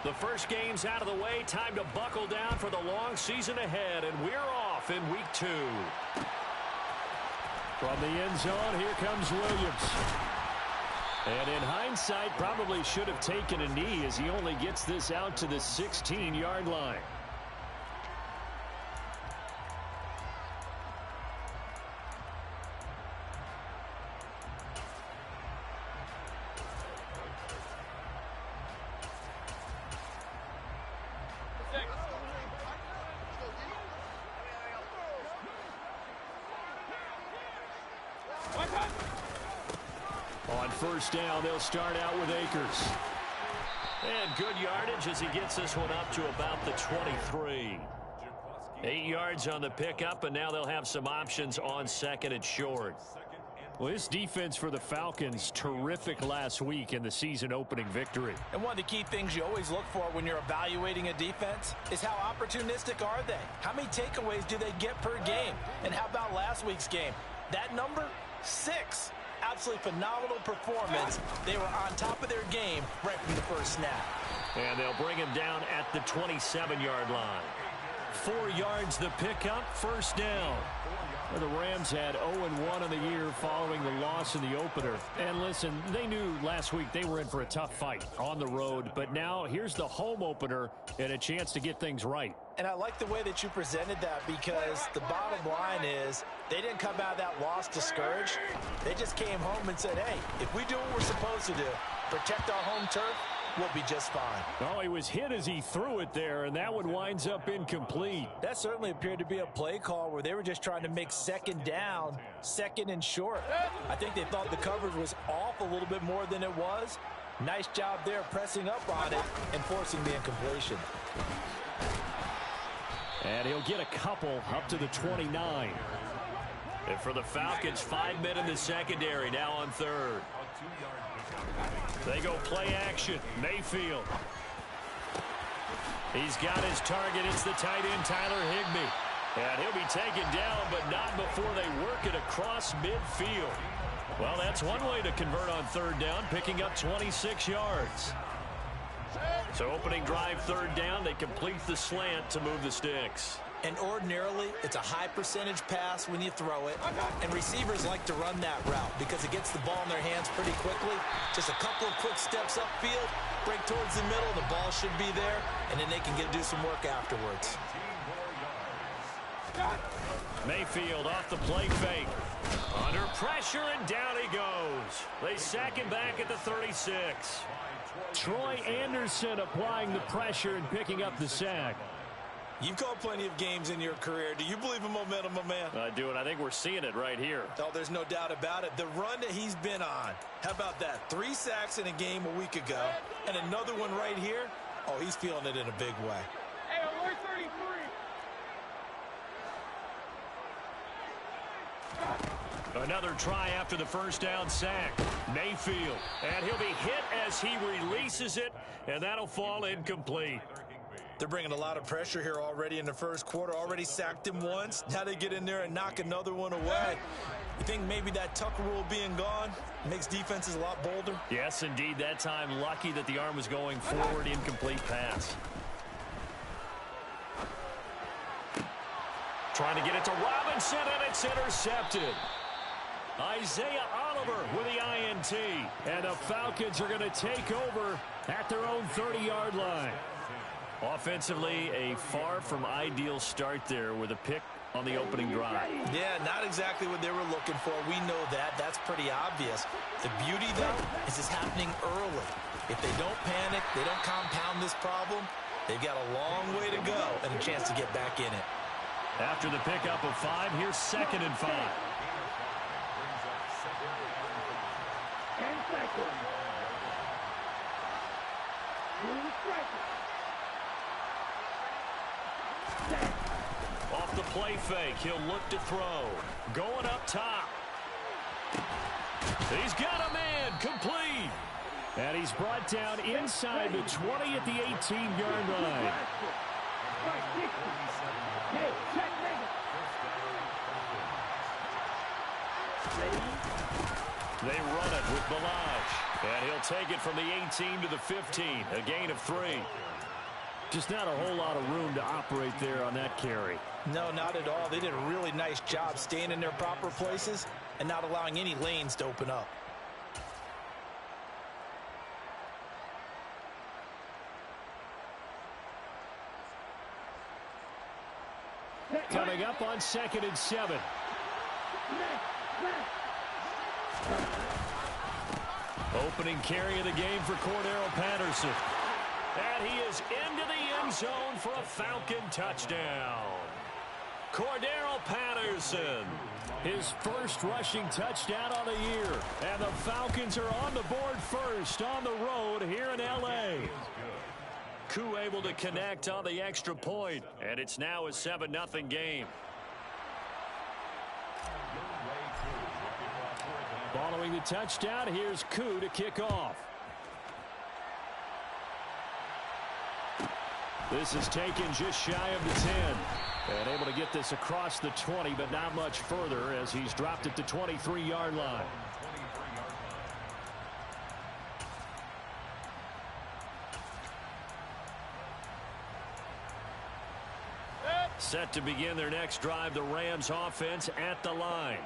The first game's out of the way. Time to buckle down for the long season ahead, and we're off in week 2. From the end zone, here comes Williams. And in hindsight, probably should have taken a knee as he only gets this out to the 16-yard line. On first down, they'll start out with Akers. And good yardage as he gets this one up to about the 23. 8 yards on the pickup, and now they'll have some options on second and short. Well, this defense for the Falcons, terrific last week in the season-opening victory. And one of the key things you always look for when you're evaluating a defense is how opportunistic are they? How many takeaways do they get per game? And how about last week's game? That number, 6. Absolutely phenomenal performance. They were on top of their game right from the first snap. And they'll bring him down at the 27-yard line. 4 yards the pickup, first down. The Rams had 0-1 in the year following the loss in the opener. And listen, they knew last week they were in for a tough fight on the road. But now here's the home opener and a chance to get things right. And I like the way that you presented that, because the bottom line is they didn't come out of that loss discouraged. They just came home and said, hey, if we do what we're supposed to do, protect our home turf, we'll be just fine. Oh, he was hit as he threw it there, and that one winds up incomplete. That certainly appeared to be a play call where they were just trying to make second down, second and short. I think they thought the coverage was off a little bit more than it was. Nice job there pressing up on it and forcing the incompletion. And he'll get a couple up to the 29. And for the Falcons, 5 men in the secondary now on third. They go play action. Mayfield. He's got his target. It's the tight end, Tyler Higbee. And he'll be taken down, but not before they work it across midfield. Well, that's one way to convert on third down, picking up 26 yards. So opening drive third down, they complete the slant to move the sticks. And ordinarily, it's a high percentage pass when you throw it. And receivers like to run that route because it gets the ball in their hands pretty quickly. Just a couple of quick steps upfield, break towards the middle, the ball should be there, and then they can do some work afterwards. Mayfield off the play fake. Under pressure, and down he goes. They sack him back at the 36. Troy Anderson applying the pressure and picking up the sack. You've called plenty of games in your career. Do you believe in momentum, my man? I do, and I think we're seeing it right here. Oh, there's no doubt about it. The run that he's been on. How about that? 3 sacks in a game a week ago, and another one right here. Oh, he's feeling it in a big way. Hey, alert 33. Another try after the first down sack. Mayfield, and he'll be hit as he releases it, and that'll fall incomplete. They're bringing a lot of pressure here already in the first quarter. Already sacked him once. Now they get in there and knock another one away. You think maybe that Tucker rule being gone makes defenses a lot bolder? Yes, indeed. That time, lucky that the arm was going forward. Incomplete pass. Trying to get it to Robinson, and it's intercepted. Isaiah Oliver with the INT. And the Falcons are going to take over at their own 30-yard line. Offensively, a far from ideal start there with a pick on the opening drive. Yeah, not exactly what they were looking for. We know that. That's pretty obvious. The beauty, though, is it's happening early. If they don't panic, they don't compound this problem, they've got a long way to go and a chance to get back in it. After the pickup of 5, here's 2nd and 5. 10 seconds. Off the play fake, he'll look to throw. Going up top. He's got a man, complete. And he's brought down inside the 20 at the 18-yard line. They run it with Ballage. And he'll take it from the 18 to the 15, a gain of 3. Just not a whole lot of room to operate there on that carry. No, not at all. They did a really nice job staying in their proper places and not allowing any lanes to open up. Coming up on 2nd and 7. Opening carry of the game for Cordero Patterson. And he is into the end zone for a Falcon touchdown. Cordero Patterson, his first rushing touchdown on the year. And the Falcons are on the board first on the road here in L.A. Koo able to connect on the extra point, and it's now a 7-0 game. Following the touchdown, here's Koo to kick off. This is taken just shy of the 10. And able to get this across the 20, but not much further as he's dropped it to 23-yard line. Set to begin their next drive, the Rams offense at the line.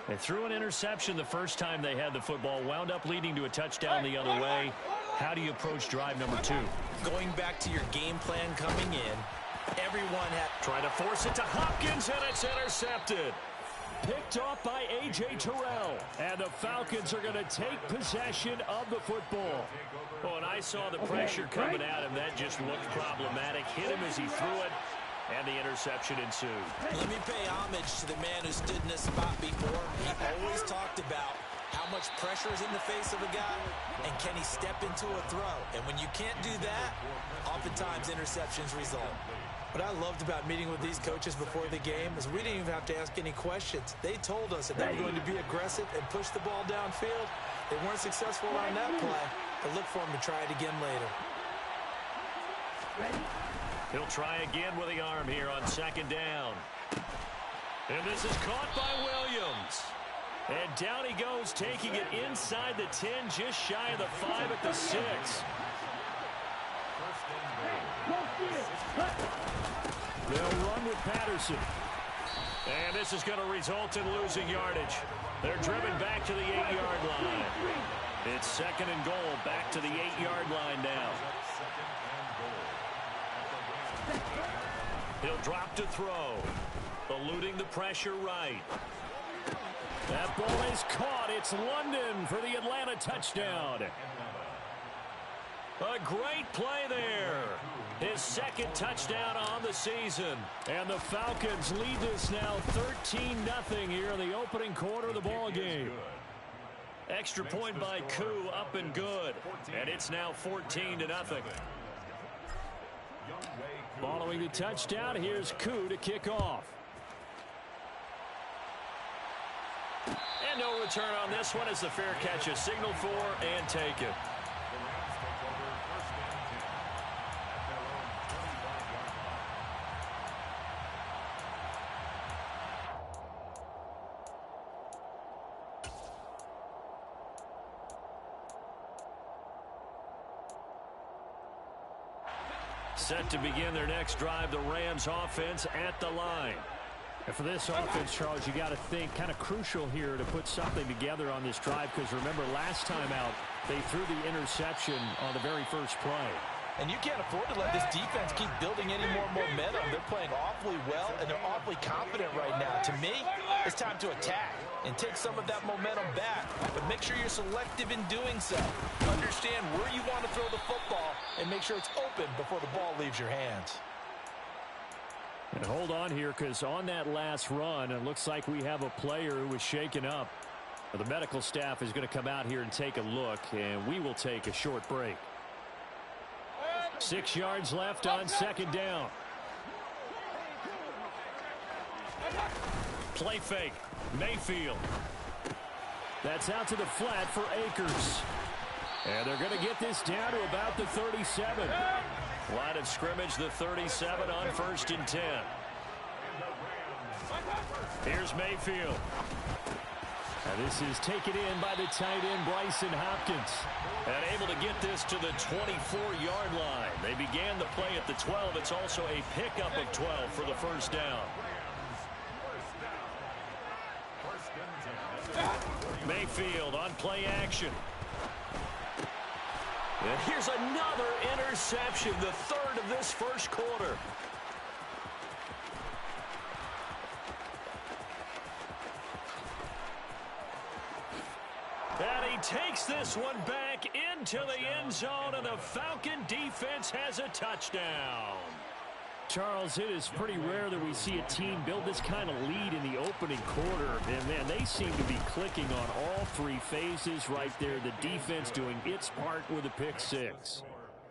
They threw an interception the first time they had the football, wound up leading to a touchdown the other way. How do you approach drive number 2? Going back to your game plan coming in, everyone had... Trying to force it to Hopkins, and it's intercepted. Picked off by A.J. Terrell. And the Falcons are going to take possession of the football. Oh, and I saw the pressure coming at him. That just looked problematic. Hit him as he threw it. And the interception ensued. Let me pay homage to the man who stood in this spot before. He always talked about how much pressure is in the face of a guy, and can he step into a throw. And when you can't do that, oftentimes interceptions result. What I loved about meeting with these coaches before the game is we didn't even have to ask any questions. They told us that they were going to be aggressive and push the ball downfield. They weren't successful on that play, but look for them to try it again later. He'll try again with the arm here on 2nd down. And this is caught by Williams. And down he goes, taking it inside the 10, just shy of the 5 at the 6. They'll run with Patterson. And this is going to result in losing yardage. They're driven back to the 8-yard line. It's 2nd and goal, back to the 8-yard line now. He'll drop to throw. Eluding the pressure right. That ball is caught. It's London for the Atlanta touchdown. A great play there. His 2nd touchdown on the season. And the Falcons lead this now 13-0 here in the opening quarter of the ball game. Extra point by Koo, up and good. And it's now 14-0. Following the touchdown, here's Koo to kick off. And no return on this one as the fair catch is signaled for and taken. Set to begin their next drive, the Rams offense at the line. And for this offense, Charles, you got to think kind of crucial here to put something together on this drive, because remember last time out they threw the interception on the very first play. And you can't afford to let this defense keep building any more momentum. They're playing awfully well, and they're awfully confident right now. To me, it's time to attack and take some of that momentum back. But make sure you're selective in doing so. Understand where you want to throw the football and make sure it's open before the ball leaves your hands. And hold on here, because on that last run, it looks like we have a player who was shaken up. The medical staff is going to come out here and take a look, and we will take a short break. 6 yards left on 2nd down. Play fake. Mayfield. That's out to the flat for Akers. And they're going to get this down to about the 37. Line of scrimmage, the 37 on 1st and 10. Here's Mayfield. And this is taken in by the tight end, Bryson Hopkins. And able to get this to the 24-yard line. They began the play at the 12. It's also a pickup of 12 for the first down. Mayfield on play action. And here's another interception, the third of this first quarter. And he takes this one back into the end zone, and the Falcon defense has a touchdown. Charles, it is pretty rare that we see a team build this kind of lead in the opening quarter. And, man, they seem to be clicking on all three phases right there. The defense doing its part with a pick six.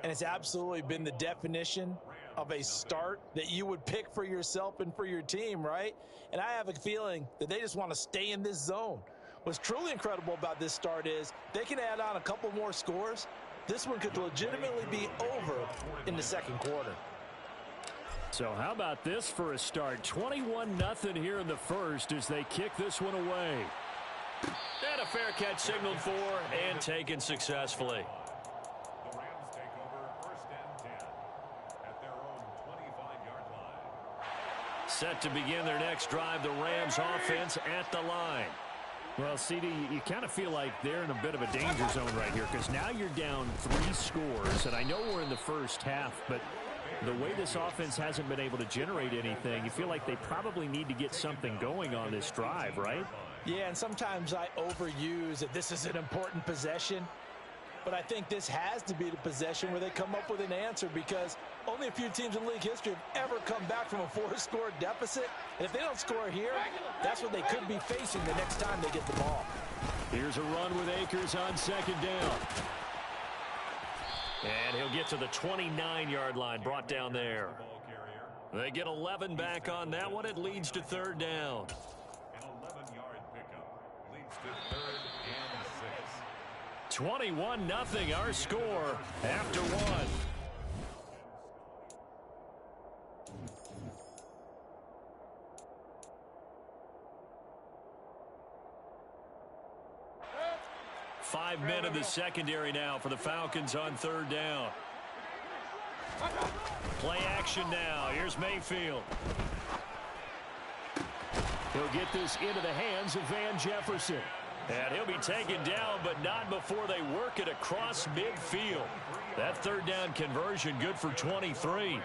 And it's absolutely been the definition of a start that you would pick for yourself and for your team, right? And I have a feeling that they just want to stay in this zone. What's truly incredible about this start is they can add on a couple more scores. This one could legitimately be over in the second quarter. So how about this for a start? 21-0 here in the first as they kick this one away. And a fair catch signaled for and taken successfully. The Rams take over 1st and 10 at their own 25-yard line. Set to begin their next drive, the Rams offense at the line. Well, CD, you kind of feel like they're in a bit of a danger zone right here because now you're down 3 scores, and I know we're in the first half, but the way this offense hasn't been able to generate anything, you feel like they probably need to get something going on this drive, right? Yeah, and sometimes I overuse that this is an important possession, but I think this has to be the possession where they come up with an answer because only a few teams in league history have ever come back from a 4-score deficit. And if they don't score here, that's what they could be facing the next time they get the ball. Here's a run with Akers on second down. And he'll get to the 29-yard line, brought down there. They get 11 back on that one. It leads to third down. An 11-yard pickup leads to 3rd and 6. 21-0 our score after one. Five men in the secondary now for the Falcons on third down. Play action now. Here's Mayfield. He'll get this into the hands of Van Jefferson. And he'll be taken down, but not before they work it across midfield. That third down conversion good for 23.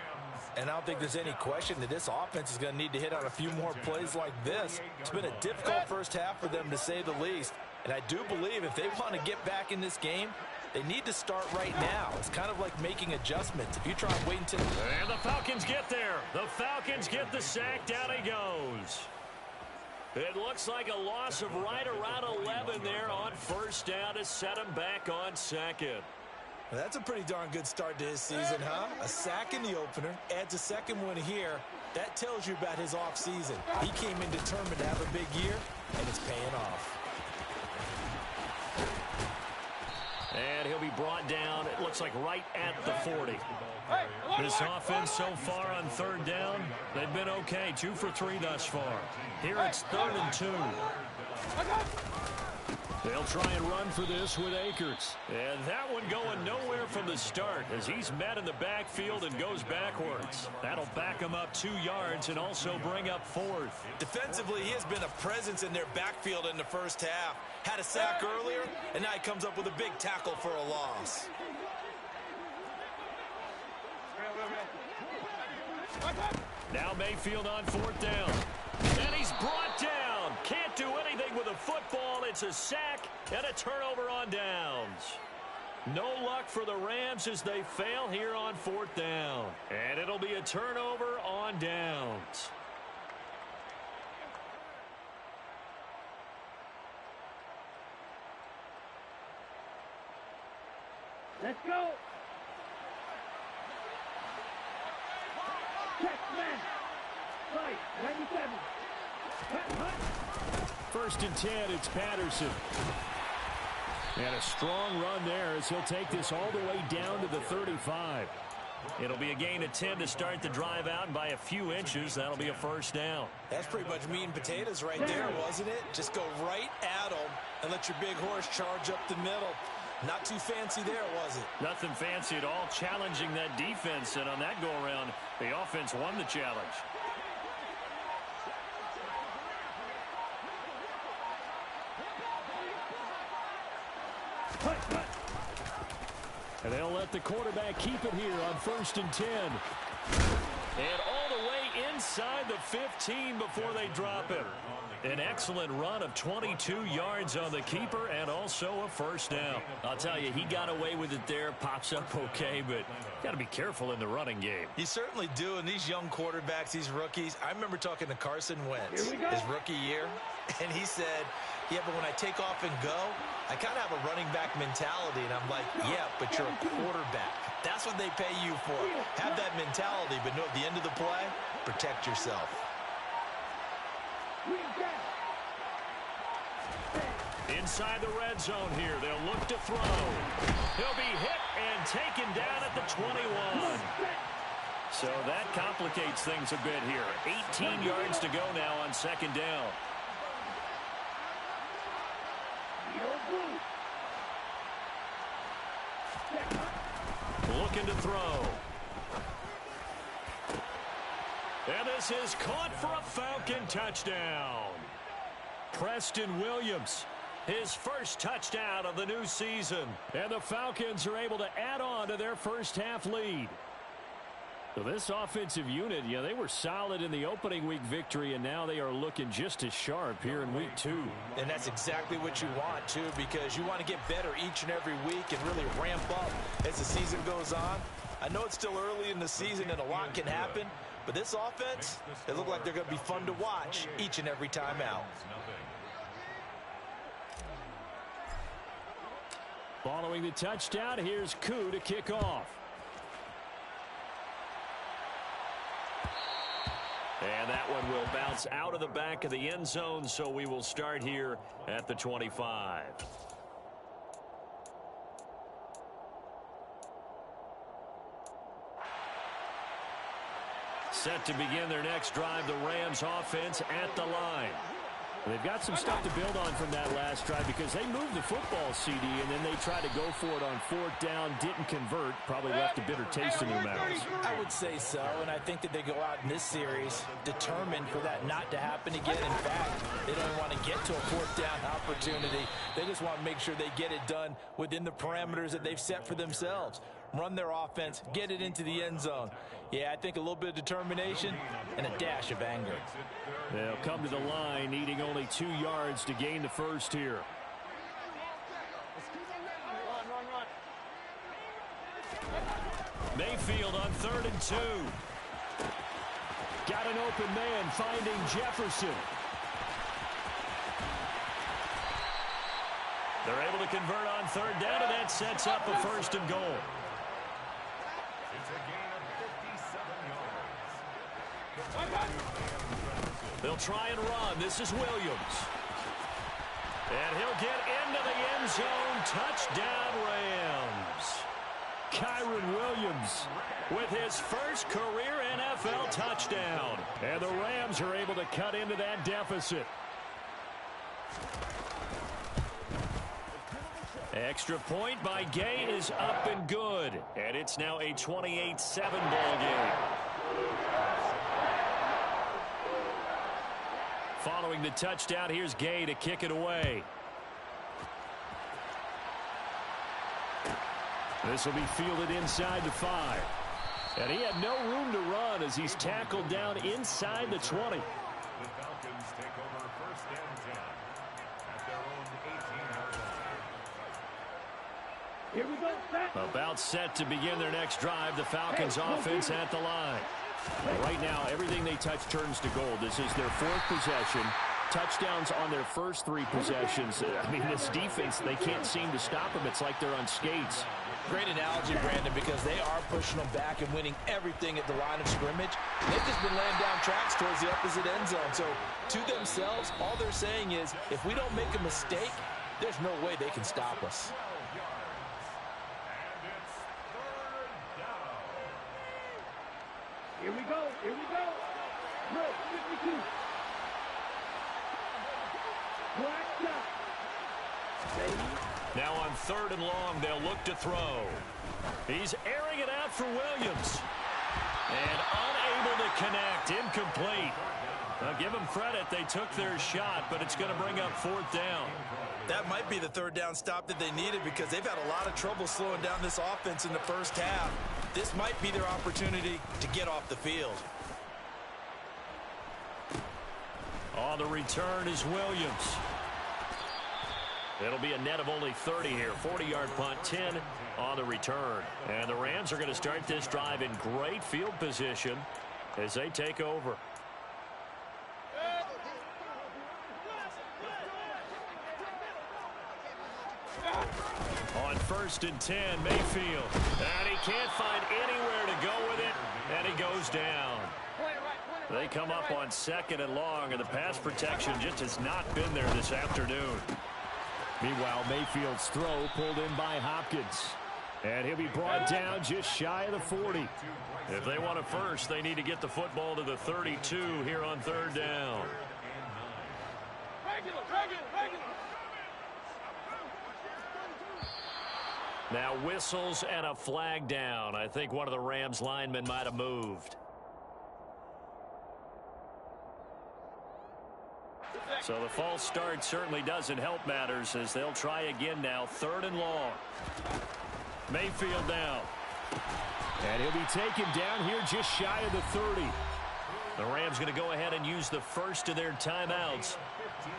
And I don't think there's any question that this offense is going to need to hit on a few more plays like this. It's been a difficult first half for them, to say the least. And I do believe if they want to get back in this game, they need to start right now. It's kind of like making adjustments. If you try and wait until... And the Falcons get there. The Falcons get the sack. Down he goes. It looks like a loss of right around 11 there on first down to set him back on second. Well, that's a pretty darn good start to his season, huh? A sack in the opener, adds a second one here. That tells you about his offseason. He came in determined to have a big year, and it's paying off. And he'll be brought down, it looks like right at the 40. This offense so far on third down, they've been okay. 2 for 3 thus far. Here it's 3rd and 2. They'll try and run for this with Akers. And that one going nowhere from the start as he's met in the backfield and goes backwards. That'll back him up 2 yards and also bring up 4th. Defensively, he has been a presence in their backfield in the first half. Had a sack earlier, and now he comes up with a big tackle for a loss. Now Mayfield on 4th down. And he's brought down. Can't do anything with a football. It's a sack and a turnover on downs. No luck for the Rams as they fail here on 4th down. And it'll be a turnover on downs. Let's go. Check, man. Right, 97. Hut. 1st and 10, it's Patterson. And a strong run there as he'll take this all the way down to the 35. It'll be a gain of 10 to start the drive out, and by a few inches, that'll be a first down. That's pretty much meat and potatoes right there, wasn't it? Just go right at them and let your big horse charge up the middle. Not too fancy there, was it? Nothing fancy at all, challenging that defense, and on that go-around, the offense won the challenge. And they'll let the quarterback keep it here on 1st and 10. And all the way inside the 15 before they drop him. An excellent run of 22 yards on the keeper and also a first down. I'll tell you, he got away with it there, pops up okay, but got to be careful in the running game. You certainly do, and these young quarterbacks, these rookies, I remember talking to Carson Wentz his rookie year, and he said, yeah, but when I take off and go, I kind of have a running back mentality, and I'm like, yeah, but you're a quarterback. That's what they pay you for. Have that mentality, but know at the end of the play, protect yourself. Inside the red zone here, they'll look to throw. He'll be hit and taken down at the 21. So that complicates things a bit here. 18 yards to go now on 2nd down. Looking to throw. And this is caught for a Falcon touchdown. Preston Williams, his first touchdown of the new season. And the Falcons are able to add on to their first half lead. So this offensive unit, yeah, they were solid in the opening week victory, and now they are looking just as sharp here in week 2. And that's exactly what you want, too, because you want to get better each and every week and really ramp up as the season goes on. I know it's still early in the season and a lot can happen, but this offense, they look like they're going to be fun to watch each and every time out. Following the touchdown, here's Koo to kick off. And that one will bounce out of the back of the end zone, so we will start here at the 25. Set to begin their next drive, the Rams offense at the line. They've got some stuff to build on from that last drive because they moved the football, CD, and then they tried to go for it on 4th down, didn't convert, probably left a bitter taste in their mouths. I would say so, and I think that they go out in this series determined for that not to happen again. In fact, they don't want to get to a 4th down opportunity. They just want to make sure they get it done within the parameters that they've set for themselves. Run their offense, get it into the end zone. Yeah, I think a little bit of determination and a dash of anger. They'll come to the line, needing only 2 yards to gain the first here. Mayfield on 3rd and 2. Got an open man, finding Jefferson. They're able to convert on 3rd down, and that sets up a 1st and goal. It's a gain of 57 yards. They'll try and run. This is Williams. And he'll get into the end zone. Touchdown, Rams. Kyren Williams with his first career NFL touchdown. And the Rams are able to cut into that deficit. Extra point by Gay is up and good. And it's now a 28-7 ball game. Following the touchdown, here's Gay to kick it away. This will be fielded inside the 5. And he had no room to run as he's tackled down inside the 20. The Falcons take over 1st and 10 at their own 18-yard line. Here we go, set. About set to begin their next drive. The Falcons offense at the line. Right now, everything they touch turns to gold. This is their 4th possession. Touchdowns on their first 3 possessions. I mean, this defense, they can't seem to stop them. It's like they're on skates. Great analogy, Brandon, because they are pushing them back and winning everything at the line of scrimmage. They've just been laying down tracks towards the opposite end zone. So, to themselves, all they're saying is, if we don't make a mistake, there's no way they can stop us. Here we go. Here we go. No, 52. Black shot. Now on 3rd and long, they'll look to throw. He's airing it out for Williams. And unable to connect. Incomplete. Now give them credit. They took their shot, but it's going to bring up 4th down. That might be the 3rd down stop that they needed because they've had a lot of trouble slowing down this offense in the first half. This might be their opportunity to get off the field. On the return is Williams. It'll be a net of only 30 here. 40-yard punt, 10 on the return. And the Rams are going to start this drive in great field position as they take over. On 1st and 10, Mayfield. And he can't find anywhere to go with it, and he goes down. They come up on 2nd and long, and the pass protection just has not been there this afternoon. Meanwhile, Mayfield's throw pulled in by Hopkins. And he'll be brought down just shy of the 40. If they want a first, they need to get the football to the 32 here on 3rd down. Now whistles and a flag down. I think one of the Rams linemen might have moved. So the false start certainly doesn't help matters as they'll try again now. 3rd and long. Mayfield now. And he'll be taken down here just shy of the 30. The Rams going to go ahead and use the first of their timeouts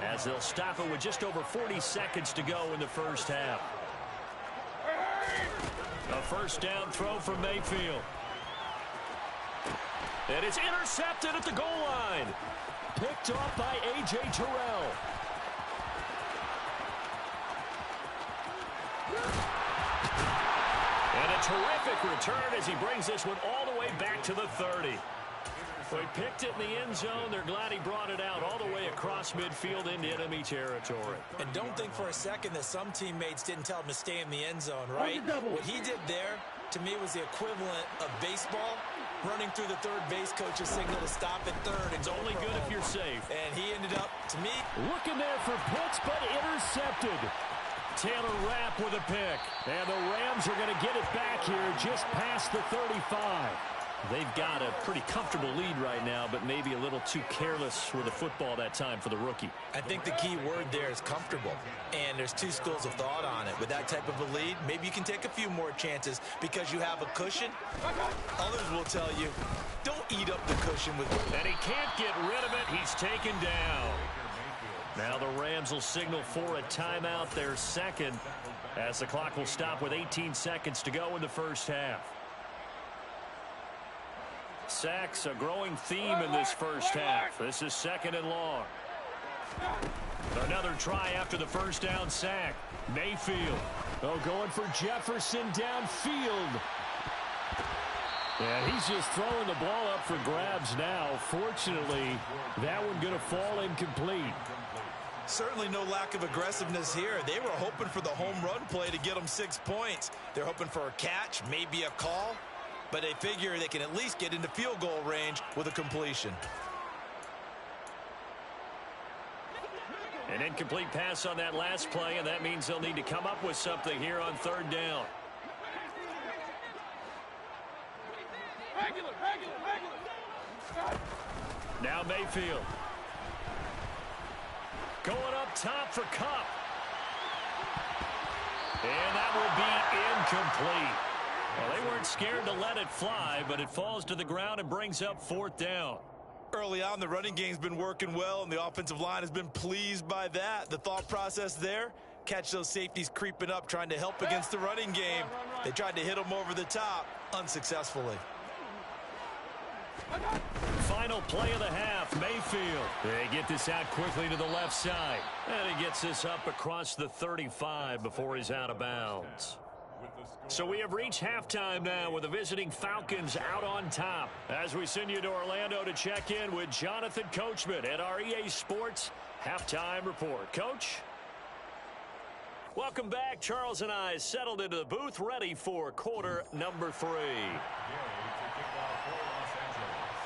as they'll stop it with just over 40 seconds to go in the first half. A 1st down throw from Mayfield. And it's intercepted at the goal line. Picked off by A.J. Terrell. And a terrific return as he brings this one all the way back to the 30. So he picked it in the end zone. They're glad he brought it out all the way across midfield into enemy territory. And don't think for a second that some teammates didn't tell him to stay in the end zone, right? What he did there, to me, was the equivalent of baseball running through the third base coach's signal to stop at third. It's only good if you're safe. And he ended up, to me, looking there for Pitts, but intercepted. Taylor Rapp with a pick. And the Rams are going to get it back here just past the 35. They've got a pretty comfortable lead right now, but maybe a little too careless with the football that time for the rookie. I think the key word there is comfortable. And there's two schools of thought on it. With that type of a lead, maybe you can take a few more chances because you have a cushion. Others will tell you, don't eat up the cushion with it. And he can't get rid of it. He's taken down. Now the Rams will signal for a timeout, their second, as the clock will stop with 18 seconds to go in the first half. Sacks, a growing theme in this first half. This is 2nd and long. Another try after the first down sack. Mayfield. Oh, going for Jefferson downfield. And he's just throwing the ball up for grabs now. Fortunately, that one going to fall incomplete. Certainly no lack of aggressiveness here. They were hoping for the home run play to get them 6 points. They're hoping for a catch, maybe a call. But they figure they can at least get into field goal range with a completion. An incomplete pass on that last play, and that means they'll need to come up with something here on 3rd down. Now Mayfield. Going up top for Kupp. And that will be incomplete. Well, they weren't scared to let it fly, but it falls to the ground and brings up 4th down. Early on, the running game's been working well, and the offensive line has been pleased by that. The thought process there, catch those safeties creeping up, trying to help against the running game. They tried to hit them over the top, unsuccessfully. Final play of the half, Mayfield. They get this out quickly to the left side. And he gets this up across the 35 before he's out of bounds. So we have reached halftime now with the visiting Falcons out on top. As we send you to Orlando to check in with Jonathan Coachman at our EA Sports Halftime Report. Coach? Welcome back. Charles and I settled into the booth ready for quarter number 3.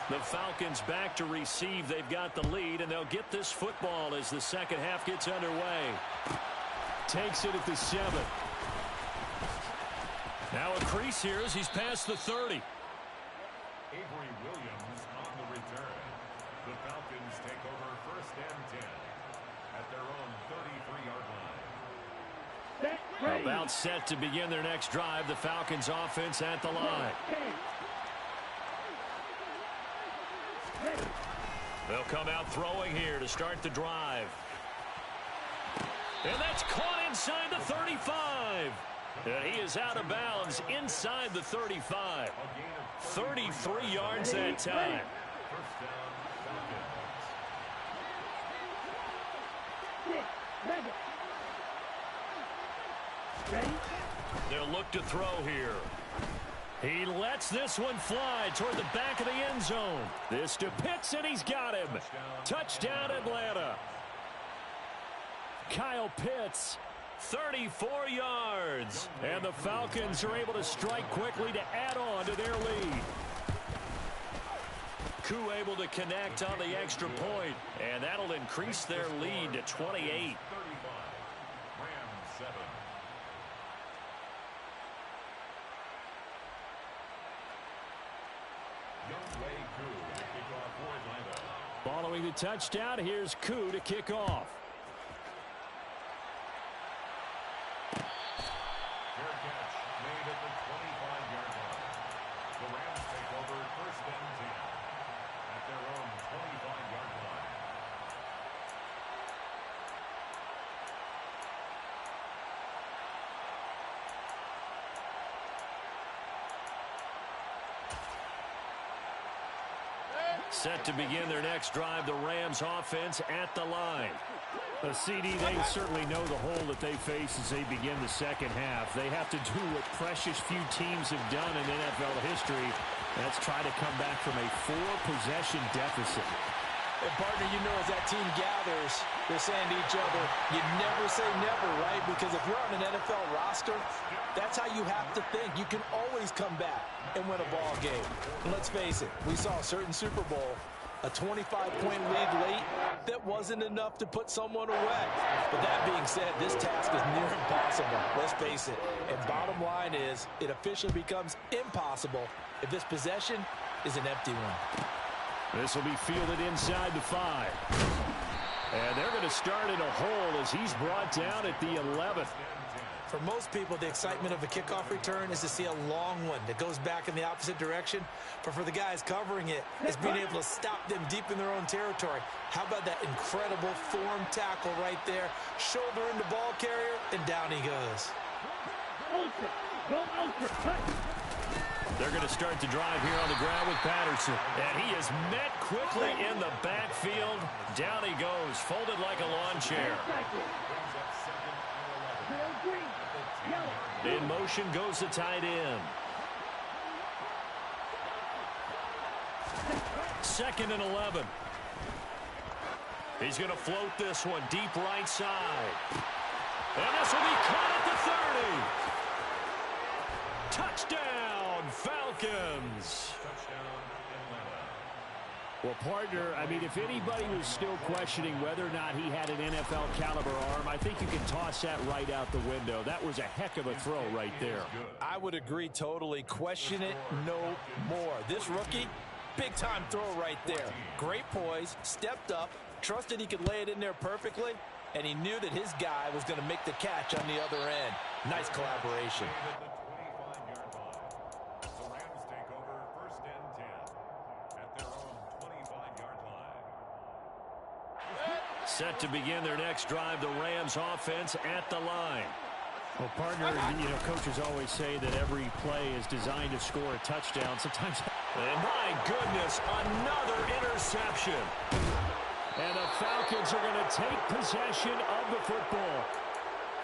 The Falcons back to receive. They've got the lead, and they'll get this football as the second half gets underway. Takes it at the 7. Now a crease here as he's past the 30. Avery Williams on the return. The Falcons take over 1st and 10 at their own 33-yard line. About set to begin their next drive. The Falcons offense at the line. They'll come out throwing here to start the drive. And that's caught inside the 35. And he is out of bounds inside the 35. 33 yards that time. First down, Falcons. They'll look to throw here. He lets this one fly toward the back of the end zone. This to Pitts, and he's got him. Touchdown, Atlanta. Kyle Pitts, 34 yards. And the Falcons are able to strike quickly to add on to their lead. Koo able to connect on the extra point, and that'll increase their lead to 28. 35. Rams 7. Younghoe Koo to kick off for Atlanta. Following the touchdown, here's Koo to kick off. Fair catch made at the 25-yard line. The Rams take over 1st and 10 at their own 25-yard line. Set to begin their next drive, the Rams offense at the line. CD, they certainly know the hole that they face as they begin the second half. They have to do what precious few teams have done in NFL history. That's try to come back from a 4-possession deficit. And partner, you know, as that team gathers, they're saying to each other, you never say never, right? Because if you're on an NFL roster, that's how you have to think. You can always come back and win a ball game. And let's face it, we saw a certain Super Bowl, a 25-point lead late that wasn't enough to put someone away. But that being said, this task is near impossible. Let's face it. And bottom line is, it officially becomes impossible if this possession is an empty one. This will be fielded inside the 5. And they're going to start in a hole as he's brought down at the 11th. For most people, the excitement of a kickoff return is to see a long one that goes back in the opposite direction. But for the guys covering it, it's being able to stop them deep in their own territory. How about that incredible form tackle right there? Shoulder into ball carrier, and down he goes. Ultra. Go ultra. Cut. They're going to start the drive here on the ground with Patterson. And he is met quickly in the backfield. Down he goes, folded like a lawn chair. In motion goes the tight end. 2nd and 11. He's going to float this one deep right side. And this will be caught at the 30. Touchdown, Falcons. Well, partner, I mean, if anybody was still questioning whether or not he had an NFL caliber arm, I think you can toss that right out the window. That was a heck of a throw right there. I would agree totally. Question it no more. This rookie, big-time throw right there. Great poise, stepped up, trusted he could lay it in there perfectly, and he knew that his guy was going to make the catch on the other end. Nice collaboration. Set to begin their next drive, the Rams offense at the line. Well, partner, you know, coaches always say that every play is designed to score a touchdown. Sometimes, and my goodness, another interception. And the Falcons are going to take possession of the football.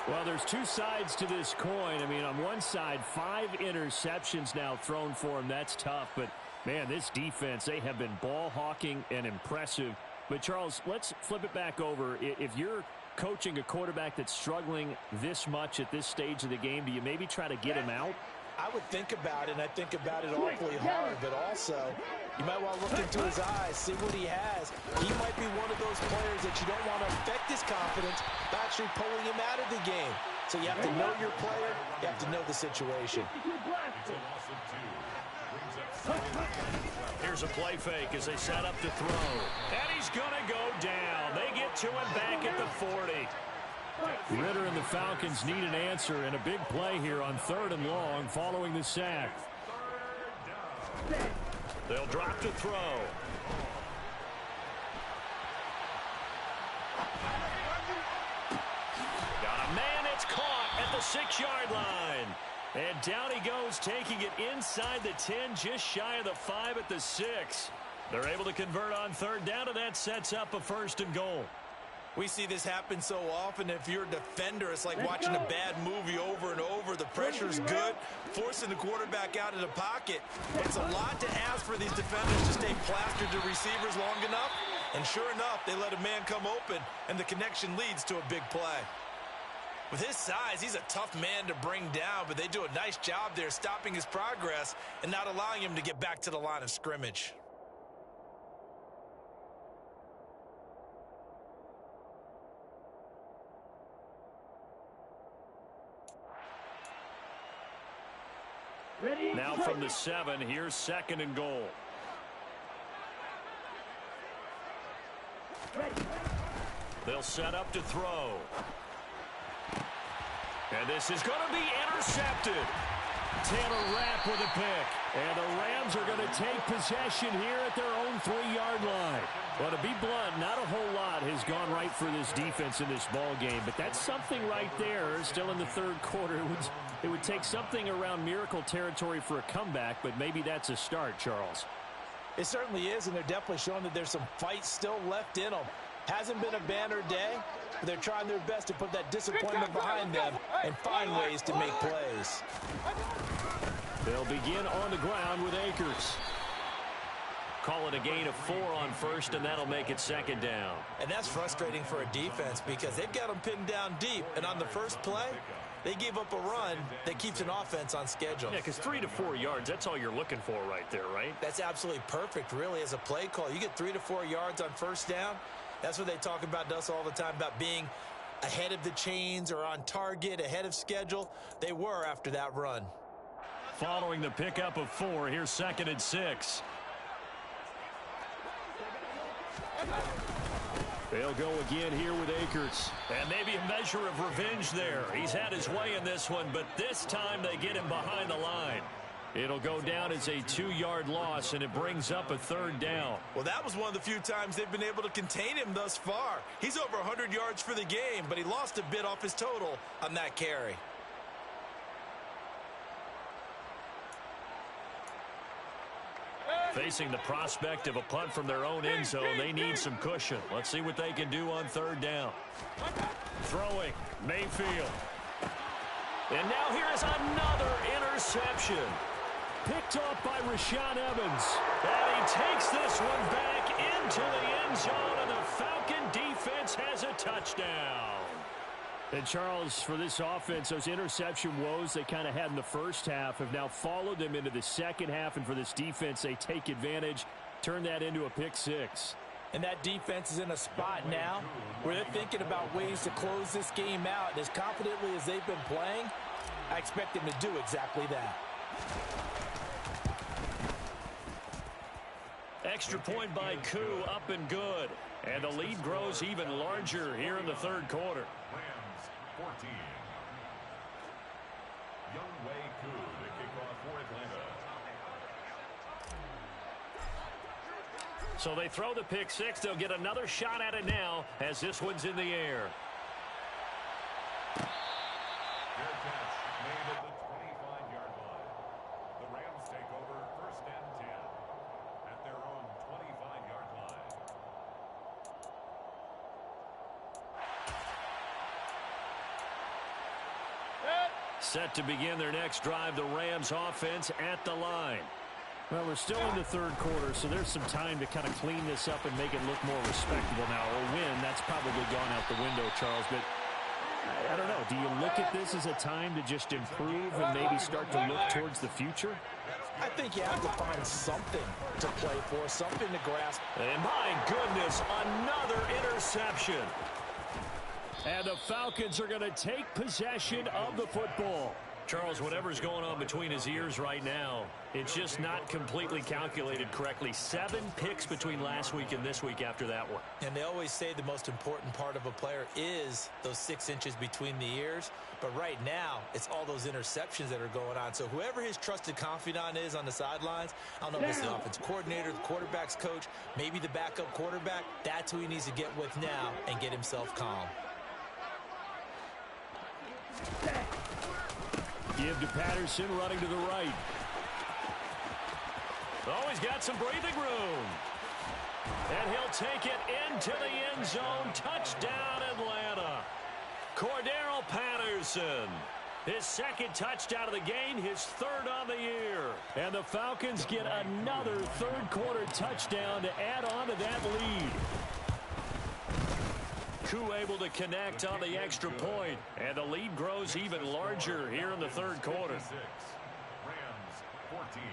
Well, there's two sides to this coin. I mean, on one side, 5 interceptions now thrown for them. That's tough. But, man, this defense, they have been ball hawking and impressive. But, Charles, let's flip it back over. If you're coaching a quarterback that's struggling this much at this stage of the game, do you maybe try to get him out? I would think about it, and I think about it awfully hard. But also, You might want to look into his eyes, see what he has. He might be one of those players that you don't want to affect his confidence by actually pulling him out of the game. So you have to know your player. You have to know the situation. Here's a play fake as they set up to throw. And he's going to go down. They get to him back at the 40. Ridder and the Falcons need an answer and a big play here on 3rd and long following the sack. They'll drop to throw. Got a man, it's caught at the 6-yard line. And down he goes, taking it inside the 10, just shy of the 5 at the 6. They're able to convert on 3rd down, and that sets up a 1st and goal. We see this happen so often. If you're a defender, it's like watching a bad movie over and over. The pressure's good, forcing the quarterback out of the pocket. It's a lot to ask for these defenders to stay plastered to receivers long enough. And sure enough, they let a man come open, and the connection leads to a big play. With his size, he's a tough man to bring down, but they do a nice job there stopping his progress and not allowing him to get back to the line of scrimmage. Now from the 7, here's 2nd and goal. They'll set up to throw. And this is going to be intercepted. Taylor Rapp with a pick. And the Rams are going to take possession here at their own 3-yard line. Well, to be blunt, not a whole lot has gone right for this defense in this ball game, but that's something right there. Still in the 3rd quarter. It would take something around miracle territory for a comeback, but maybe that's a start, Charles. It certainly is, and they're definitely showing that there's some fight still left in them. Hasn't been a banner day, but they're trying their best to put that disappointment behind them and find ways to make plays. They'll begin on the ground with Akers. Call it a gain of 4 on 1st, and that'll make it 2nd down. And that's frustrating for a defense because they've got them pinned down deep, and on the first play, they gave up a run that keeps an offense on schedule. Yeah, because 3 to 4 yards, that's all you're looking for right there, right? That's absolutely perfect, really, as a play call. You get 3 to 4 yards on 1st down. That's what they talk about to us all the time, about being ahead of the chains or on target, ahead of schedule. They were after that run. Following the pickup of 4, here's 2nd and 6. They'll go again here with Akers. And maybe a measure of revenge there. He's had his way in this one, but this time they get him behind the line. It'll go down as a 2-yard loss, and it brings up a 3rd down. Well, that was one of the few times they've been able to contain him thus far. He's over 100 yards for the game, but he lost a bit off his total on that carry. Facing the prospect of a punt from their own end zone, they need some cushion. Let's see what they can do on 3rd down. Throwing, Mayfield. And now here is another interception. Picked off by Rashaan Evans. And he takes this one back into the end zone, and the Falcon defense has a touchdown. And, Charles, for this offense, those interception woes they kind of had in the first half have now followed them into the second half. And for this defense, they take advantage, turn that into a pick 6. And that defense is in a spot now where they're thinking about ways to close this game out. And as confidently as they've been playing, I expect them to do exactly that. Extra point by Koo, up and good. And the lead grows even larger here in the 3rd quarter. Rams 14. Younghoe Koo to kick off for Atlanta. So they throw the pick 6. They'll get another shot at it now as this one's in the air. Fair catch made at the 25-yard line. The Rams take over 1st and 10 at their own 25-yard line. Set to begin their next drive, the Rams offense at the line. Well, we're still in the 3rd quarter, so there's some time to kind of clean this up and make it look more respectable now. A win, that's probably gone out the window, Charles, but I don't know. Do you look at this as a time to just improve and maybe start to look towards the future? I think you have to find something to play for, something to grasp. And my goodness, another interception. And the Falcons are going to take possession of the football. Charles, whatever's going on between his ears right now, it's just not completely calculated correctly. 7 picks between last week and this week after that one. And they always say the most important part of a player is those 6 inches between the ears. But right now, it's all those interceptions that are going on. So whoever his trusted confidant is on the sidelines, I don't know if it's the offense coordinator, the quarterback's coach, maybe the backup quarterback, that's who he needs to get with now and get himself calm. Give to Patterson, running to the right. Oh, he's got some breathing room. And he'll take it into the end zone. Touchdown, Atlanta. Cordero Patterson. His 2nd touchdown of the game, his 3rd on the year. And the Falcons get another 3rd quarter touchdown to add on to that lead. Koo able to connect on the extra point. And the lead grows even larger here in the 3rd quarter. Rams 14.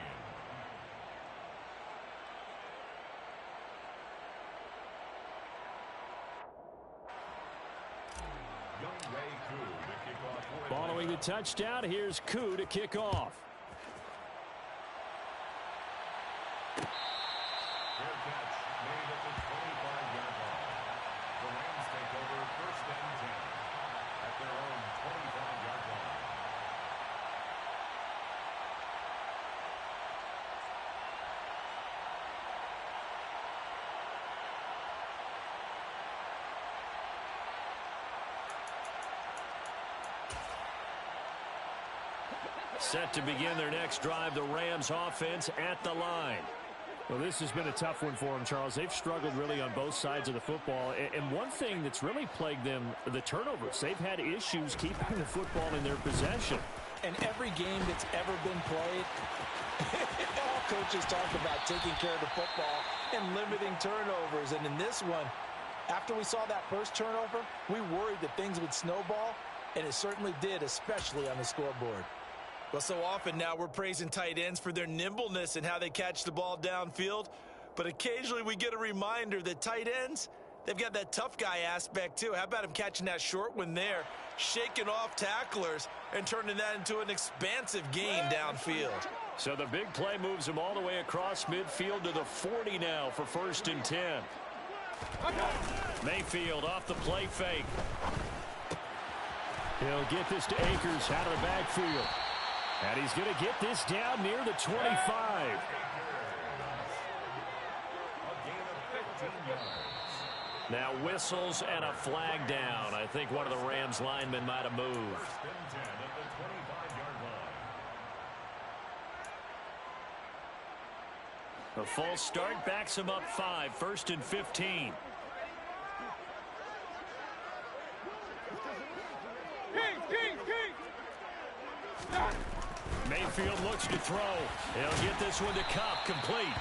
Younghoe Koo to kick off. Following the touchdown, here's Koo to kick off. Fair catch made at the 25-yard line. The Rams take over 1st and 10 at their own 25-yard line. Set to begin their next drive, the Rams offense at the line. Well, this has been a tough one for them, Charles. They've struggled really on both sides of the football. And one thing that's really plagued them, the turnovers. They've had issues keeping the football in their possession. And every game that's ever been played, all coaches talk about taking care of the football and limiting turnovers. And in this one, after we saw that first turnover, we worried that things would snowball, and it certainly did, especially on the scoreboard. Well, so often now we're praising tight ends for their nimbleness and how they catch the ball downfield. But occasionally we get a reminder that tight ends, they've got that tough guy aspect too. How about him catching that short one there, shaking off tacklers, and turning that into an expansive gain downfield? So the big play moves him all the way across midfield to the 40 now for 1st and 10. Mayfield off the play fake. He'll get this to Akers out of the backfield. And he's going to get this down near the 25. A gain of 15 yards. Now whistles and a flag down. I think one of the Rams linemen might have moved. 1st and 10 at the 25-yard line. The false start backs him up 5. 1st and 15. Mayfield looks to throw. He'll get this one to Kupp, complete.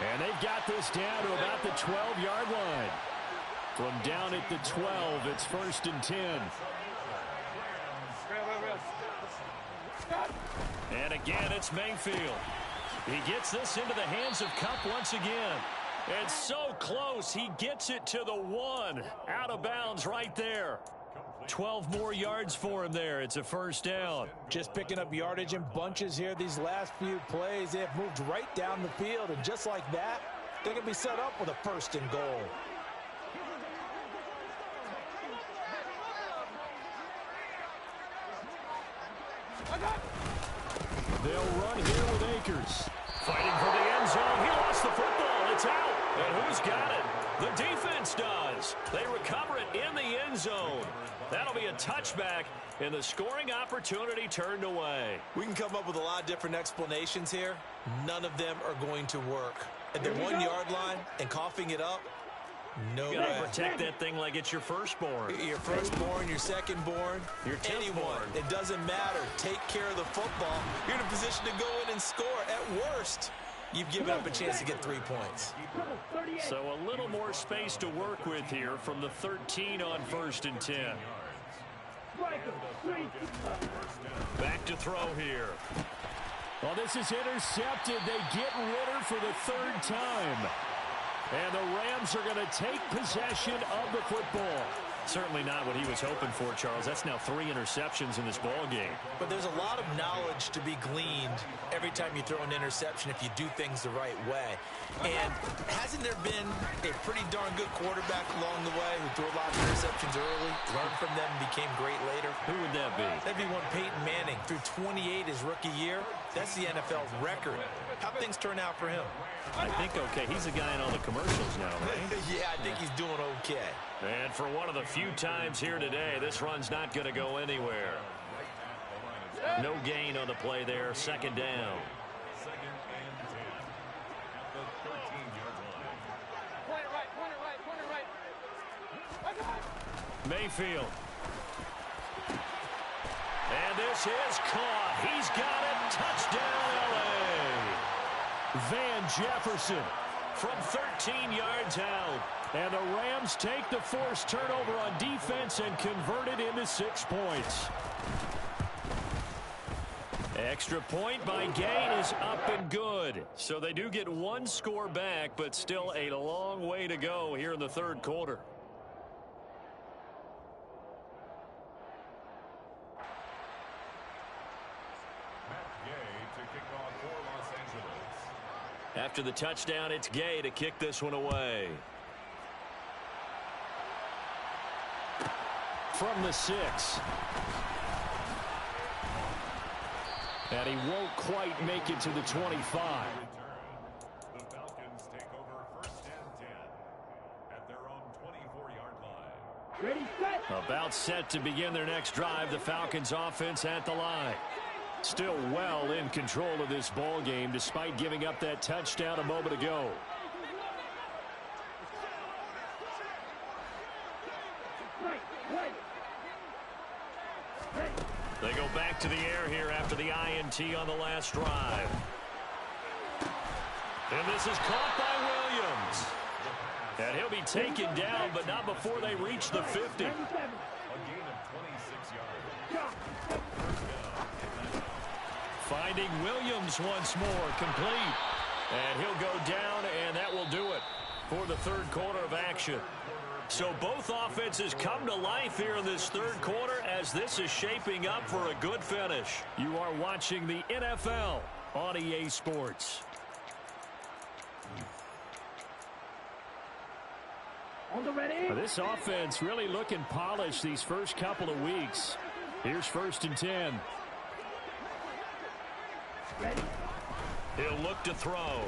And they've got this down to about the 12-yard line. From down at the 12, it's 1st and 10. And again, it's Mayfield. He gets this into the hands of Kupp once again. It's so close, he gets it to the 1. Out of bounds right there. 12 more yards for him there. It's a 1st down. Just picking up yardage in bunches here these last few plays. They have moved right down the field, and just like that, they're going to be set up with a 1st and goal. They'll run here with Akers. Fighting for the end zone. He lost the football. It's out. And who's got it? The defense does. They recover it in the end zone. That'll be a touchback, and the scoring opportunity turned away. We can come up with a lot of different explanations here. None of them are going to work. At the 1-yard line and coughing it up, no You way. gotta protect that thing like it's your firstborn. Your firstborn, your secondborn, Your tenth anyone. born. It doesn't matter. Take care of the football. You're in a position to go in and score. At worst, you've given up a chance to get 3 points. So a little more space to work with here from the 13 on 1st and 10. Back to throw here. Well, this is intercepted. They get Ritter for the third time. And the Rams are going to take possession of the football. Certainly not what he was hoping for, Charles. That's now 3 interceptions in this ball game. But there's a lot of knowledge to be gleaned every time you throw an interception if you do things the right way. And hasn't there been a pretty darn good quarterback along the way who threw a lot of interceptions early, learned from them, and became great later? Who would that be? That'd be one Peyton Manning. Threw 28 his rookie year. That's the NFL record. How'd things turn out for him? I think okay. He's the guy in all the commercials now, right? Yeah, I think he's doing okay. And for one of the few times here today, this run's not going to go anywhere. No gain on the play there. Second down. Second and 10 at the 13-yard line. Point it right. Mayfield. And this is caught. He's got it. Touchdown, L.A. Van Jefferson from 13 yards out. And the Rams take the forced turnover on defense and convert it into 6 points. Extra point by Gain is up and good. So they do get 1 score back, but still a long way to go here in the third quarter. Matt Gay to kick off for Los Angeles. After the touchdown, it's Gay to kick this one away. From the 6. And he won't quite make it to the 25. The Falcons take over first and 10 at their own 24-yard line. Ready, set. About set to begin their next drive. The Falcons offense at the line. Still well in control of this ball game despite giving up that touchdown a moment ago. They go back to the air here after the INT on the last drive. And this is caught by Williams. And he'll be taken down, but not before they reach the 50. A gain of 26 yards. Finding Williams once more, complete. And he'll go down, and that will do it for the third quarter of action. So both offenses come to life here in this third quarter as this is shaping up for a good finish. You are watching the NFL on EA Sports. On the ready. This offense really looking polished these first couple of weeks. Here's first and 10. Ready. He'll look to throw.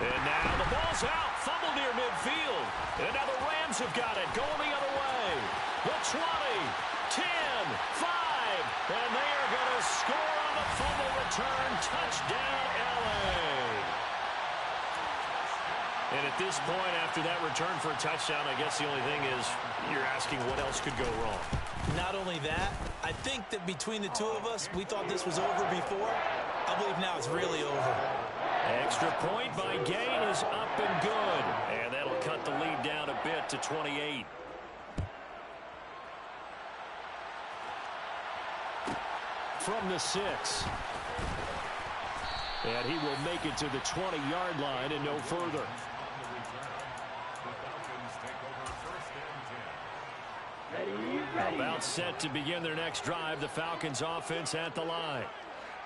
And now the ball's out. Fumble near midfield. And now the Rams have got it. Going the other way. The 20, 10, 5. And they are going to score on the fumble return. Touchdown, L.A. And at this point, after that return for a touchdown, I guess the only thing is you're asking what else could go wrong. Not only that, I think that between the two of us, we thought this was over before. I believe now it's really over. Extra point by Gain is up and good. And that'll cut the lead down a bit to 28. From the 6. And he will make it to the 20-yard line and no further. About set to begin their next drive. The Falcons offense at the line.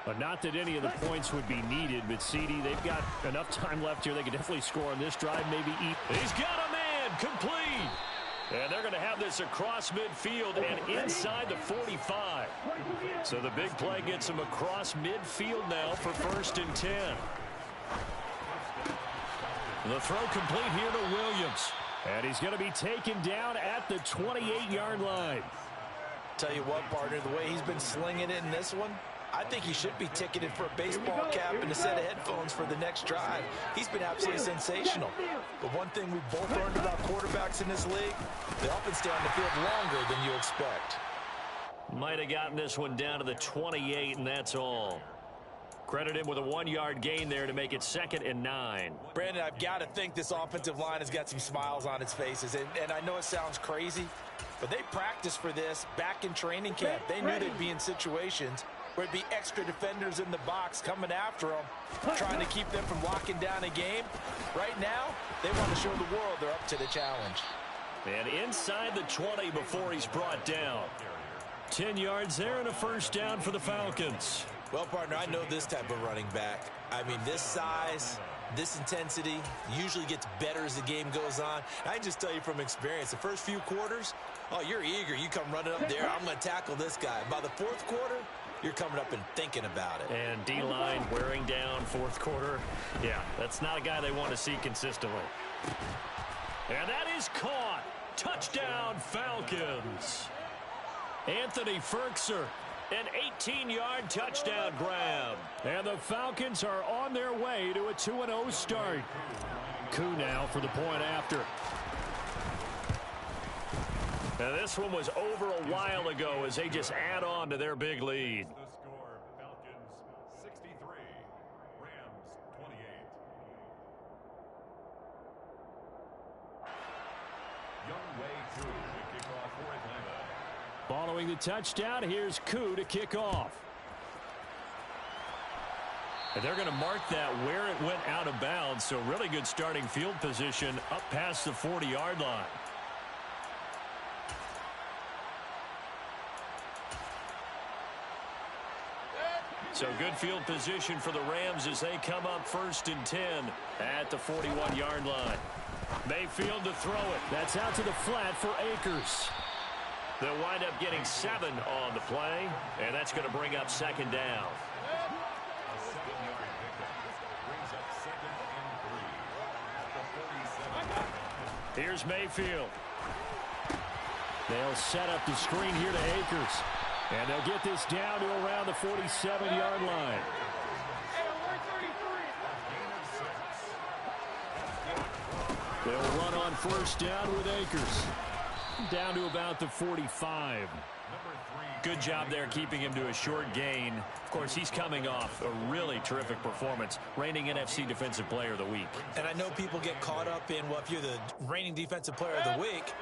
But not that any of the points would be needed, but CD, they've got enough time left here. They can definitely score on this drive, maybe eat. He's got a man, complete. And they're going to have this across midfield and inside the 45. So the big play gets them across midfield now for first and 10. The throw complete here to Williams. And he's going to be taken down at the 28-yard line. Tell you what, partner, the way he's been slinging it in this one, I think he should be ticketed for a baseball cap and a set of headphones for the next drive. He's been absolutely sensational. But one thing we've both learned about quarterbacks in this league, they often stay on the field longer than you expect. Might have gotten this one down to the 28, and that's all. Credit him with a 1-yard gain there to make it 2nd and 9. Brandon, I've got to think this offensive line has got some smiles on its faces. And I know it sounds crazy, but they practiced for this back in training camp. They knew they'd be in situations where there'd be extra defenders in the box coming after them, trying to keep them from locking down a game. Right now, they want to show the world they're up to the challenge. And inside the 20 before he's brought down. 10 yards there and a first down for the Falcons. Well, partner, I know this type of running back. I mean, this size, this intensity usually gets better as the game goes on. I can just tell you from experience, the first few quarters, oh, you're eager. You come running up there, I'm going to tackle this guy. By the fourth quarter, you're coming up and thinking about it. And D-line wearing down fourth quarter. Yeah, that's not a guy they want to see consistently. And that is caught. Touchdown, Falcons. Anthony Firkser, an 18-yard touchdown grab. And the Falcons are on their way to a 2-0 start. Koo now for the point after. Now this one was over a while ago as they just add on to their big lead. The score, Falcons 63, Rams 28. Young Wei Koo to kick off for Atlanta. Following the touchdown, here's Koo to kick off. And they're going to mark that where it went out of bounds, so really good starting field position up past the 40-yard line. So good field position for the Rams as they come up 1st and 10 at the 41-yard line. Mayfield to throw it. That's out to the flat for Akers. They'll wind up getting 7 on the play, and that's going to bring up 2nd down. A 7-yard pickup brings up 2nd and 3 at the 47. Here's Mayfield. They'll set up the screen here to Akers. And they'll get this down to around the 47-yard line. They'll run on 1st down with Akers. Down to about the 45. Good job there keeping him to a short gain. Of course, he's coming off a really terrific performance, reigning NFC Defensive Player of the Week. And I know people get caught up in, well, if you're the reigning Defensive Player of the Week,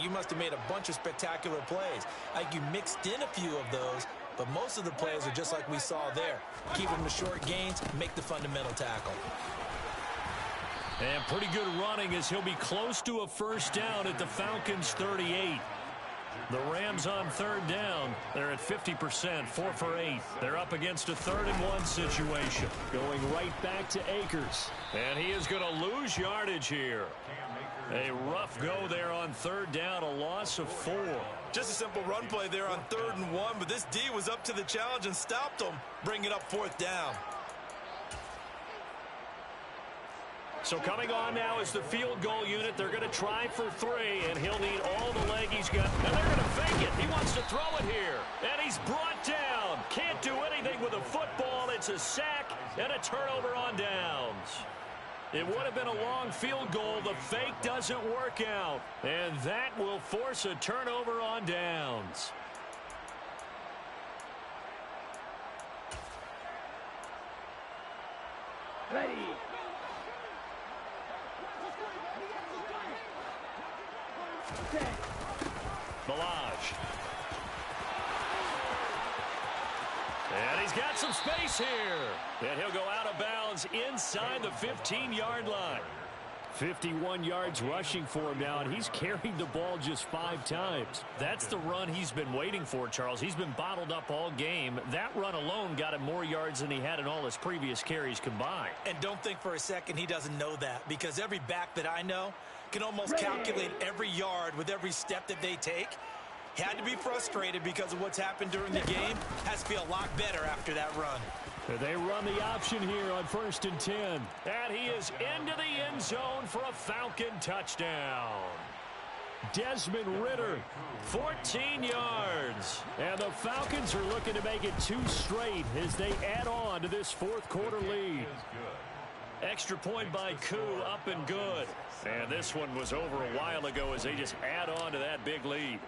you must have made a bunch of spectacular plays. Like you mixed in a few of those, but most of the plays are just like we saw there. Keep them to short gains, make the fundamental tackle. And pretty good running as he'll be close to a 1st down at the Falcons' 38. The Rams on 3rd down. They're at 50%, 4 for 8. They're up against a 3rd and 1 situation. Going right back to Akers. And he is going to lose yardage here. A rough go there on 3rd down, a loss of 4. Just a simple run play there on 3rd and 1, but this D was up to the challenge and stopped them, bringing up 4th down. So coming on now is the field goal unit. They're going to try for 3, and he'll need all the leg he's got. And they're going to fake it. He wants to throw it here. And he's brought down. Can't do anything with a football. It's a sack and a turnover on downs. It would have been a long field goal. The fake doesn't work out. And that will force a turnover on downs. Ready. Ballage. And he's got some space here. And he'll go out of bounds inside the 15-yard line. 51 yards rushing for him now, and he's carried the ball just 5 times. That's the run he's been waiting for, Charles. He's been bottled up all game. That run alone got him more yards than he had in all his previous carries combined. And don't think for a second he doesn't know that, because every back that I know can almost calculate every yard with every step that they take. Had to be frustrated because of what's happened during the game. Has to feel a lot better after that run. They run the option here on 1st and 10. And he is into the end zone for a Falcon touchdown. Desmond Ridder, 14 yards. And the Falcons are looking to make it 2 straight as they add on to this 4th quarter lead. Extra point by Koo, up and good. And this one was over a while ago as they just add on to that big lead.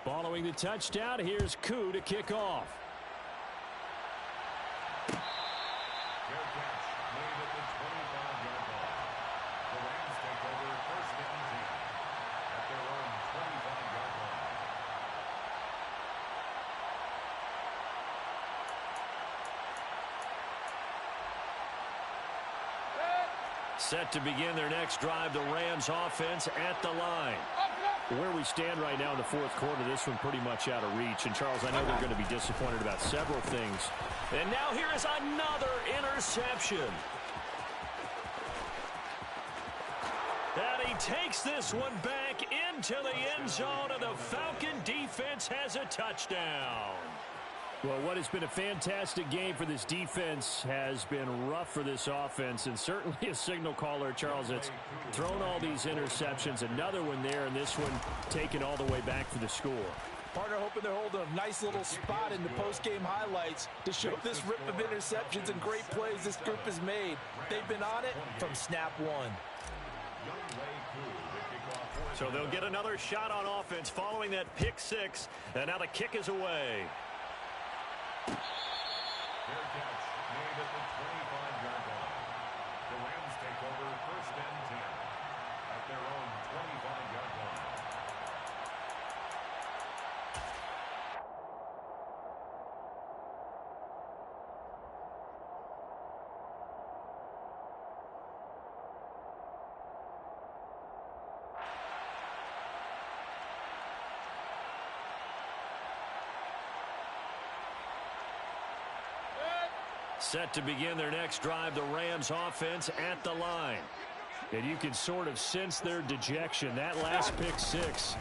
Following the touchdown, here's Koo to kick off. Fair catch made at the 25-yard line. The Rams take over 1st and 10 at their own 25-yard line. Set to begin their next drive, the Rams offense at the line. Where we stand right now in the fourth quarter, this one pretty much out of reach. And, Charles, I know they're going to be disappointed about several things. And now here is another interception. And he takes this one back into the end zone, and the Falcon defense has a touchdown. Well, what has been a fantastic game for this defense has been rough for this offense, and certainly a signal caller, Charles, that's thrown all these interceptions. Another one there, and this one taken all the way back for the score. Partner hoping they're holding a nice little spot in the post-game highlights to show this rip of interceptions and great plays this group has made. They've been on it from snap one. So they'll get another shot on offense following that pick six, and now the kick is away. Fair catch made at the 25-yard line. The Rams take over first and 10 at their own 25-yard line. Set to begin their next drive, the Rams offense at the line. And you can sort of sense their dejection. That last pick six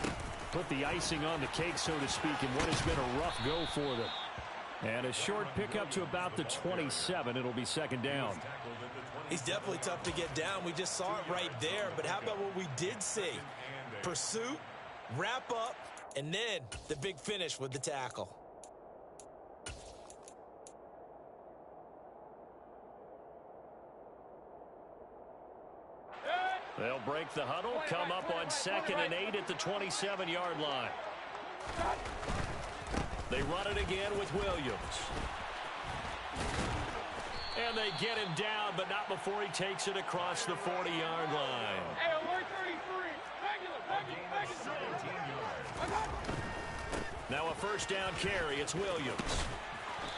put the icing on the cake, so to speak, in what has been a rough go for them. And a short pickup to about the 27. It'll be second down. He's definitely tough to get down. We just saw it right there. But how about what we did see? Pursuit, wrap up, and then the big finish with the tackle. They'll break the huddle, come up on 2nd and 8 at the 27-yard line. They run it again with Williams. And they get him down, but not before he takes it across the 40-yard line. Hey, alert 33. Now a first down carry. It's Williams.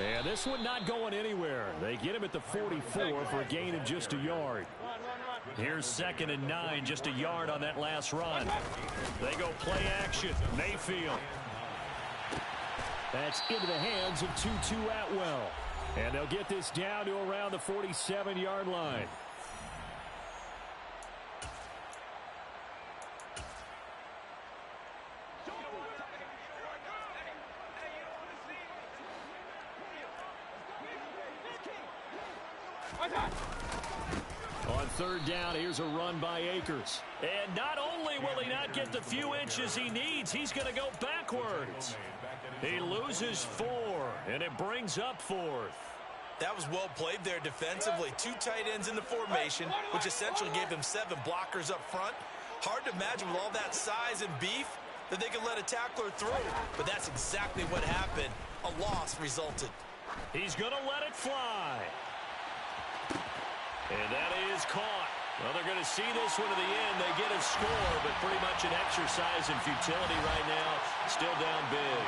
And this one not going anywhere. They get him at the 44 for a gain of just a yard. Here's 2nd and 9, just a yard on that last run. They go play action. Mayfield. That's into the hands of Tutu Atwell. And they'll get this down to around the 47-yard line. On third down, here's a run by Akers. And not only will he not get the few inches he needs, he's going to go backwards. He loses 4, and it brings up 4th. That was well played there defensively. 2 tight ends in the formation, which essentially gave them 7 blockers up front. Hard to imagine with all that size and beef that they could let a tackler through. But that's exactly what happened. A loss resulted. He's going to let it fly. And that is caught. Well, they're going to see this one to the end. They get a score, but pretty much an exercise in futility right now. Still down big.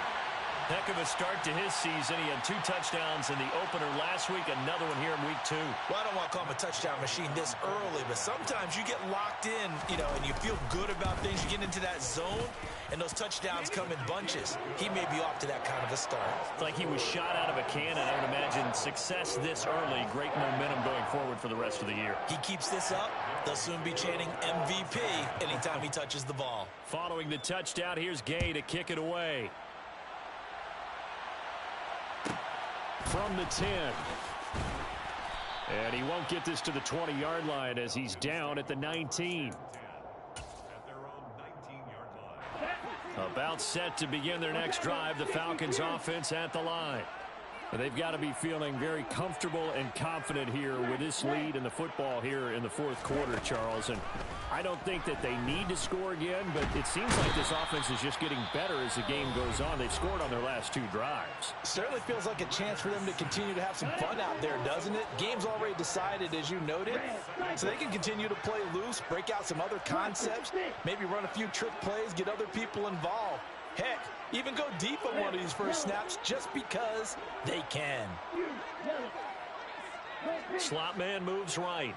Heck of a start to his season. He had 2 touchdowns in the opener last week, another one here in week 2. Well, I don't want to call him a touchdown machine this early, but sometimes you get locked in, and you feel good about things. You get into that zone, and those touchdowns come in bunches. He may be off to that kind of a start. It's like he was shot out of a cannon. I would imagine success this early, great momentum going forward for the rest of the year. He keeps this up, they'll soon be chanting MVP anytime he touches the ball. Following the touchdown, here's Gay to kick it away. From the 10. And he won't get this to the 20-yard line as he's down at the 19. About set to begin their next drive, the Falcons offense at the line. They've got to be feeling very comfortable and confident here with this lead in the football here in the fourth quarter, Charles. And I don't think that they need to score again, but it seems like this offense is just getting better as the game goes on. They've scored on their last 2 drives. Certainly feels like a chance for them to continue to have some fun out there, doesn't it? Game's already decided, as you noted, so they can continue to play loose, break out some other concepts, maybe run a few trick plays, get other people involved. Heck, even go deep on one of these first snaps just because they can. Slot man moves right.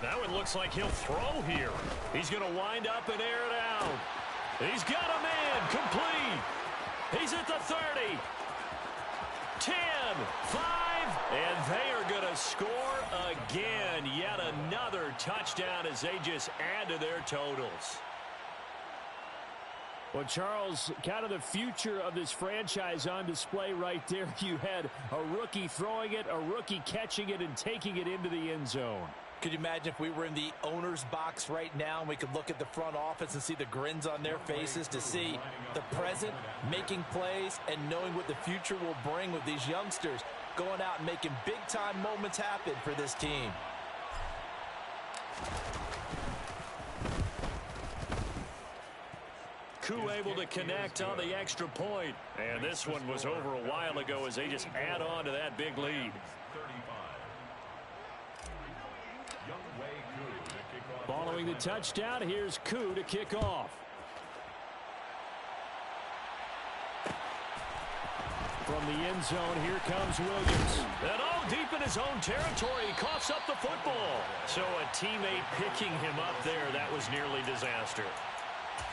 Now it looks like he'll throw here. He's going to wind up and air it out. He's got a man complete. He's at the 30. 10, 5, and they are going to score again. Yet another touchdown as they just add to their totals. Well, Charles, kind of the future of this franchise on display right there. You had a rookie throwing it, a rookie catching it, and taking it into the end zone. Could you imagine if we were in the owner's box right now and we could look at the front office and see the grins on their faces to see the present making plays and knowing what the future will bring with these youngsters going out and making big-time moments happen for this team. Koo able to connect on the extra point. And this one was over a while ago as they just add on to that big lead. Following the touchdown, here's Koo to kick off. From the end zone, here comes Williams. And deep in his own territory, he coughs up the football. So a teammate picking him up there, that was nearly disaster.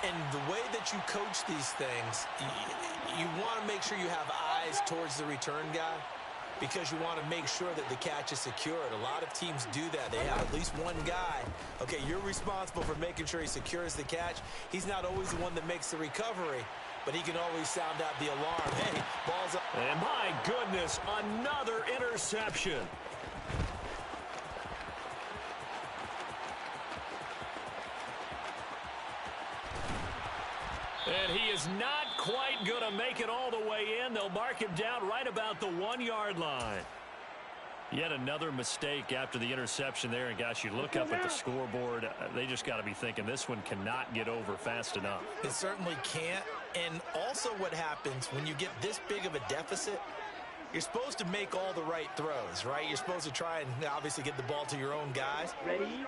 And the way that you coach these things, you want to make sure you have eyes towards the return guy because you want to make sure that the catch is secured. A lot of teams do that. They have at least one guy. Okay, you're responsible for making sure he secures the catch. He's not always the one that makes the recovery, but he can always sound out the alarm. Hey, ball's up. And my goodness, another interception. And he is not quite going to make it all the way in. They'll mark him down right about the 1-yard line. Yet another mistake after the interception there. And, gosh, you look up at the scoreboard. They just got to be thinking this one cannot get over fast enough. It certainly can't. And also what happens when you get this big of a deficit, you're supposed to make all the right throws, right? You're supposed to try and obviously get the ball to your own guys.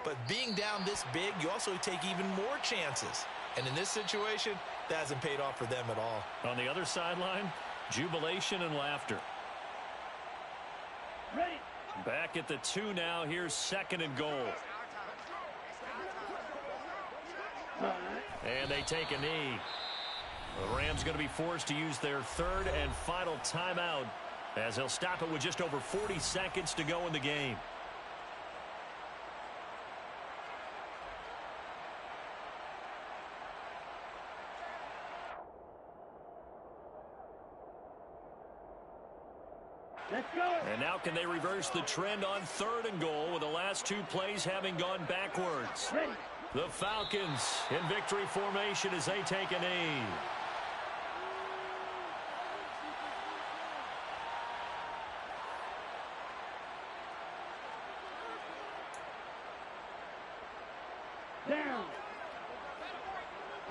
But being down this big, you also take even more chances. And in this situation, that hasn't paid off for them at all. On the other sideline, jubilation and laughter. Ready. Back at the 2 now. Here's 2nd and goal. And they take a knee. The Rams going to be forced to use their 3rd and final timeout as they'll stop it with just over 40 seconds to go in the game. Let's go. And now can they reverse the trend on 3rd and goal with the last 2 plays having gone backwards? Ready. The Falcons in victory formation as they take a knee. Down.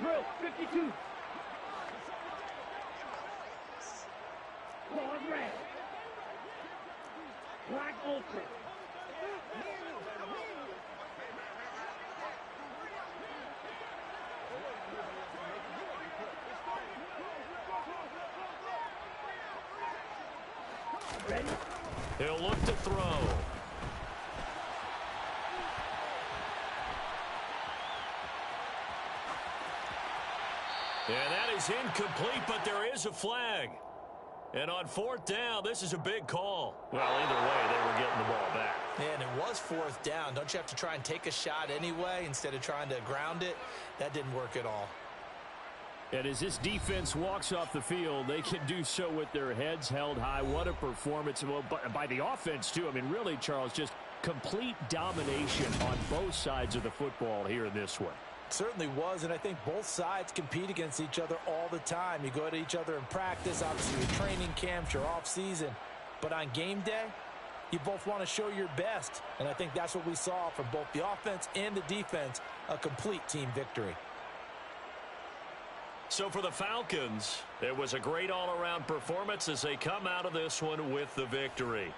Drill 52. Claws red. Black ultra. Ready? He'll look to throw. And that is incomplete, but there is a flag. And on 4th down, this is a big call. Well, either way, they were getting the ball back. Yeah, and it was 4th down. Don't you have to try and take a shot anyway instead of trying to ground it? That didn't work at all. And as this defense walks off the field, they can do so with their heads held high. What a performance by the offense, too. I mean, really, Charles, just complete domination on both sides of the football here in this one. Certainly was, and I think both sides compete against each other all the time. You go to each other in practice, obviously your training camps, your off-season. But on game day, you both want to show your best. And I think that's what we saw from both the offense and the defense, a complete team victory. So for the Falcons, it was a great all-around performance as they come out of this one with the victory.